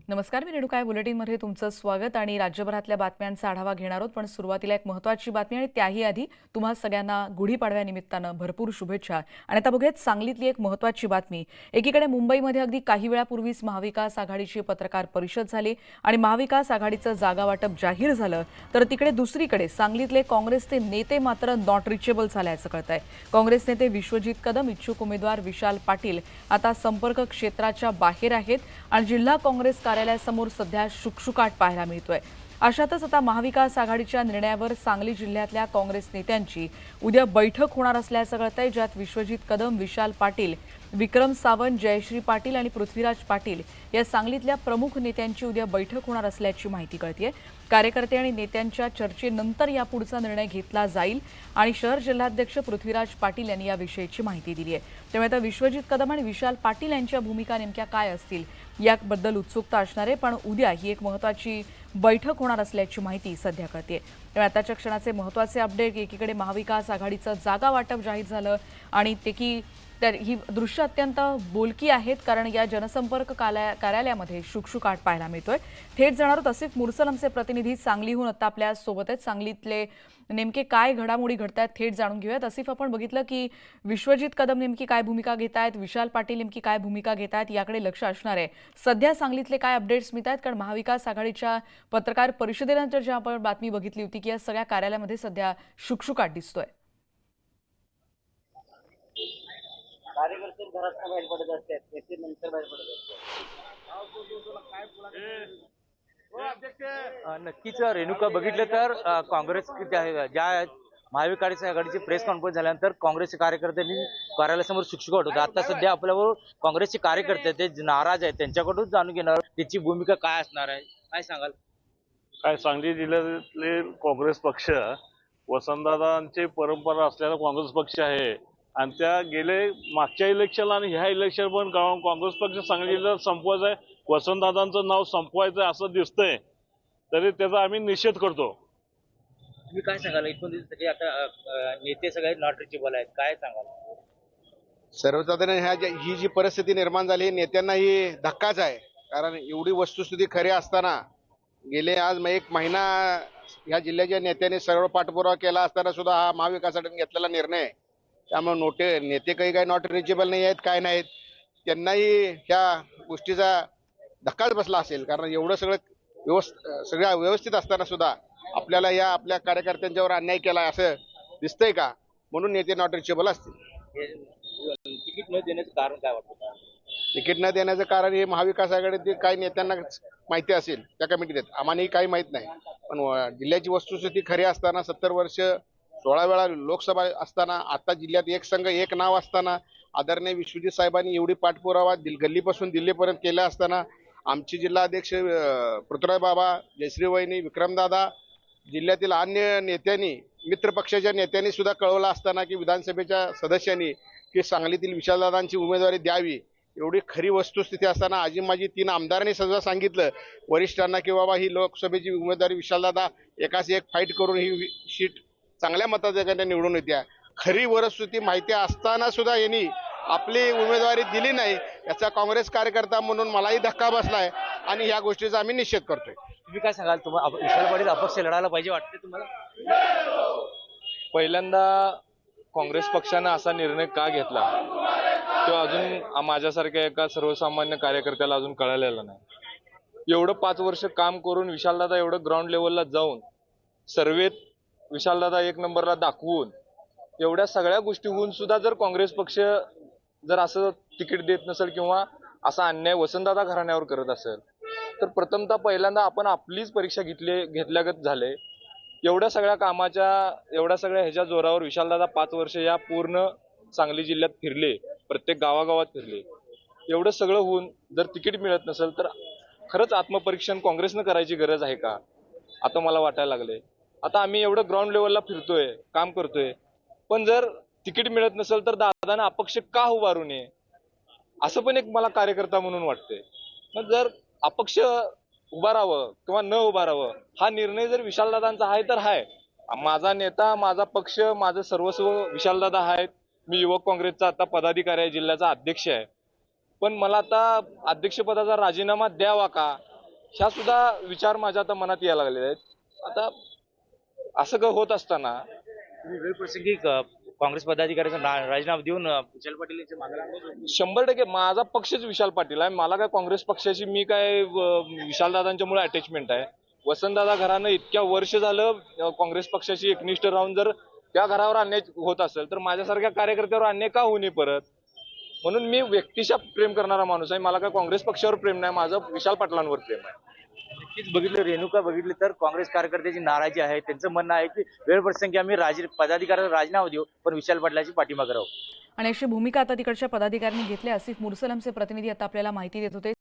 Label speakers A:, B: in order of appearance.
A: नमस्कार, मी रेणुका बुलेटिनमध्ये तुमचं स्वागत आणि राज्यभरातल्या बातम्यांचा आढावा घेणार आहोत. पण सुरुवातीला एक महत्त्वाची बातमी आणि त्याही आधी तुम्हा सगळ्यांना गुढीपाडव्यानिमित्तानं भरपूर शुभेच्छा. आणि आता बघूयात सांगलीतली एक महत्त्वाची बातमी. एकीकडे मुंबईमध्ये अगदी काही वेळापूर्वीच महाविकास आघाडीची पत्रकार परिषद झाली आणि महाविकास आघाडीचं जागा वाटप जाहीर झालं, तर तिकडे दुसरीकडे सांगलीतले काँग्रेसचे नेते मात्र नॉट रिचेबल झाल्याचं कळतंय. काँग्रेस नेते विश्वजित कदम, इच्छुक उमेदवार विशाल पाटील आता संपर्क क्षेत्राच्या बाहेर आहेत आणि जिल्हा काँग्रेस कार्यालयासमोर सध्या शुकशुकाट पाहायला मिळतोय. अशातच आता महाविकास आघाडीच्या निर्णयावर सांगली जिल्ह्यातल्या काँग्रेस नेत्यांची उद्या बैठक होणार असल्याचं कळतंय, ज्यात विश्वजित कदम, विशाल पाटील, विक्रम सावंत, जयश्री पाटील आणि पृथ्वीराज पाटील या सांगलीतल्या प्रमुख नेत्यांची उद्या बैठक होणार असल्याची माहिती कळतेय. कार्यकर्ते आणि नेत्यांच्या चर्चेनंतर यापुढचा निर्णय घेतला जाईल आणि शहर जिल्हाध्यक्ष पृथ्वीराज पाटील यांनी याविषयीची माहिती दिली आहे. त्यामुळे आता विश्वजित कदम आणि विशाल पाटील यांच्या भूमिका नेमक्या काय असतील याबद्दल उत्सुकता असणार आहे. पण उद्या ही एक महत्त्वाची बैठक होणार असल्याची माहिती सध्या कळतेय. त्यामुळे आताच्या क्षणाचे महत्त्वाचे अपडेट. एकीकडे महाविकास आघाडीचं जागा वाटप जाहीर झालं आणि तर ही दृश्य अत्यंत बोलकी आहेत, कारण या जनसंपर्क कार्यालयामध्ये शुकशुकाट पाहायला मिळतोय. थेट जाणार आसिफ मुरसल आमचे प्रतिनिधी सांगलीहून आता आपल्या सोबत आहेत. सांगलीतले नेमके काय घडामोडी घडतायत थेट जाणून घेऊयात. आसिफ, आपण बघितलं की विश्वजित कदम नेमकी काय भूमिका घेत आहेत, विशाल पाटील नेमकी काय भूमिका घेत आहेत, याकडे लक्ष असणार आहे. सध्या सांगलीतले काय अपडेट्स मिळत आहेत? कारण महाविकास आघाडीच्या पत्रकार परिषदेनंतर जी आपण बातमी बघितली होती की या सगळ्या कार्यालयामध्ये सध्या शुकशुकाट दिसतोय.
B: कार्यकर्ते घरात बाहेर पडत असतात, त्याचे नंतर बाहेर पडत असतात.
C: नक्कीच रेणुका, बघितलं तर काँग्रेस ज्या महाविकास आघाडीची प्रेस कॉन्फरन्स झाल्यानंतर काँग्रेसचे कार्यकर्त्यांनी कार्यालयासमोर शुकशुकाट होता. आता सध्या आपल्याबरोबर काँग्रेसचे कार्यकर्ते ते नाराज आहेत, त्यांच्याकडून जाणून घेणार त्याची भूमिका काय असणार आहे, काय सांगाल?
D: काय, सांगली जिल्ह्यातले काँग्रेस पक्ष वसंतदादांची परंपरा असलेला काँग्रेस पक्ष आहे आणि त्या गेले मागच्या इलेक्शन आणि ह्या इलेक्शन पण काँग्रेस पक्ष सांगली जिल्ह्यात संपवायचा आहे, वसंतदादांचं नाव संपवायचं आहे असं दिसतंय, तरी त्याचा आम्ही निषेध करतो.
C: तुम्ही काय सांगाल? एकूण सगळे आता नेते सगळे नॉट रिचेबल आहेत, काय सांगाल?
E: सर्वसाधारण ही जी परिस्थिती निर्माण झाली नेत्यांनाही धक्काच आहे. कारण एवढी वस्तुस्थिती खरी असताना गेले आज एक महिना ह्या जिल्ह्याच्या नेत्यांनी सर्व पाठपुरावा केला असताना सुद्धा हा महाविकास आघाडीने घेतलेला निर्णय आहे. त्यामुळे नेते काही नॉट रिचेबल नाही आहेत, काय नाहीत, त्यांनाही ह्या गोष्टीचा धक्काच बसला असेल. कारण एवढं सगळं व्यवस्थित असताना सुद्धा आपल्याला आपल्या कार्यकर्त्यांच्यावर अन्याय केला असं दिसतंय का, म्हणून नेते नॉट रिचेबल असतील.
C: तिकीट न देण्याचं कारण काय वाटतं?
E: तिकीट न देण्याचं कारण हे महाविकास आघाडीतील काही नेत्यांना माहिती असेल, त्या कमिटीत आम्हालाही काही माहित नाही. पण जिल्ह्याची वस्तुस्थिती खरी असताना 70 वर्ष 16 वेळा लोकसभा असताना आता जिल्ह्यात एक संघ एक नाव असताना आदरणीय विश्वजित साहेबांनी एवढी पाठपुरावा गल्लीपासून दिल्लीपर्यंत केला असताना आमचे जिल्हाध्यक्ष पृथ्वीराज बाबा, जयश्री वहिनी, विक्रमदादा, जिल्ह्यातील अन्य नेत्यांनी, मित्र पक्षाच्या नेत्यांनी सुद्धा कळवलं असताना की विधानसभेच्या सदस्यांनी की सांगलीतील विशालदादांची उमेदवारी द्यावी, एवढी खरी वस्तुस्थिती असताना आजी माझी 3 आमदारांनी सुद्धा सांगितलं वरिष्ठांना की बाबा ही लोकसभेची उमेदवारी विशालदादा एकाच एक फाईट करून ही सीट चांगल्या मताधिक्याने निवडून येत्या. खरी वस्तुस्थिती माहिती असताना सुद्धा यांनी आपली उमेदवारी दिली नाही, याचा काँग्रेस कार्यकर्ता म्हणून मलाही धक्का बसलाय आणि या गोष्टीचा आम्ही निषेध करतोय.
C: तुम्ही काय सांगाल? तुम्हाला विशाल पाटील अपक्ष लढायला पाहिजे वाटते तुम्हाला?
F: पहिल्यांदा काँग्रेस पक्षानं असा निर्णय का घेतला तो अजून माझ्यासारख्या एका सर्वसामान्य कार्यकर्त्याला अजून कळलेला नाही. एवढं 5 वर्ष काम करून विशालदादा एवढं ग्राउंड लेवलला जाऊन सर्वेत विशालदादा 1 नंबरला दाखवून एवढ्या सगळ्या गोष्टी होऊन सुद्धा जर काँग्रेस पक्ष जर असं तिकीट देत नसेल किंवा असा अन्याय वसंतदादा घराण्यावर करत असेल तर प्रथमतः पहिल्यांदा आपण आपलीच परीक्षा घेतल्यागत झाले. एवढ्या सगळ्या कामाच्या एवढ्या सगळ्या ह्याच्या जोरावर विशालदादा 5 वर्ष या पूर्ण सांगली जिल्ह्यात फिरले, प्रत्येक गावागावात फिरले. एवढं सगळं होऊन जर तिकीट मिळत नसेल तर खरंच आत्मपरीक्षण काँग्रेसनं करायची गरज आहे का, आता मला वाटायला लागले. आता आम्ही एवढं ग्राउंड लेवलला फिरतोय, काम करतोय, पण जर तिकीट मिळत नसेल तर दादांना अपक्ष का उभारू नये असं पण एक मला कार्यकर्ता म्हणून वाटते. मग जर अपक्ष उभा राहावं किंवा न उभा राहावं हा निर्णय जर विशालदादांचा आहे तर आहे. माझा नेता, माझा पक्ष, माझं सर्वस्व विशालदादा आहेत. मी युवक काँग्रेसचा आता पदाधिकारी आहे, जिल्ह्याचा अध्यक्ष आहे. पण मला आता अध्यक्षपदाचा राजीनामा द्यावा का ह्या सुद्धा विचार माझ्या आता मनात यायला लागलेले आहेत. आता असं होत असताना
C: तुम्ही वेळप्रसंगी काँग्रेस पदाधिकाऱ्यांचा राजीनामा देऊन विशाल पाटील यांच्या मागे लागले होते.
F: 100% माझा पक्षच विशाल पाटील आहे. मला काय काँग्रेस पक्षाची मी काय विशालदादांच्यामुळे अटॅचमेंट आहे. वसंतदादा घरानं इतक्या वर्ष झालं काँग्रेस पक्षाची एकनिष्ठ राहून जर त्या घरावर अन्याय होत असेल तर माझ्यासारख्या कार्यकर्त्यावर अन्याय का होऊ नये परत. म्हणून मी व्यक्तिशा प्रेम करणारा माणूस आहे. मला काय काँग्रेस पक्षावर प्रेम नाही, माझं विशाल पाटलांवर प्रेम आहे.
C: नक्कीच बघितलं रेणुका बघितली तर काँग्रेस कार्यकर्त्याची नाराजी आहे. त्यांचं म्हणणं आहे की वेळप्रसंगी आम्ही पदाधिकाऱ्यांना राजीनामा देऊ पण विशाल पाटलाची पाठीमागे राहू.
A: आणि अशी भूमिका आता तिकडच्या पदाधिकाऱ्यांनी घेतली. आसिफ मुरसल आमचे प्रतिनिधी आता आपल्याला माहिती देत होते.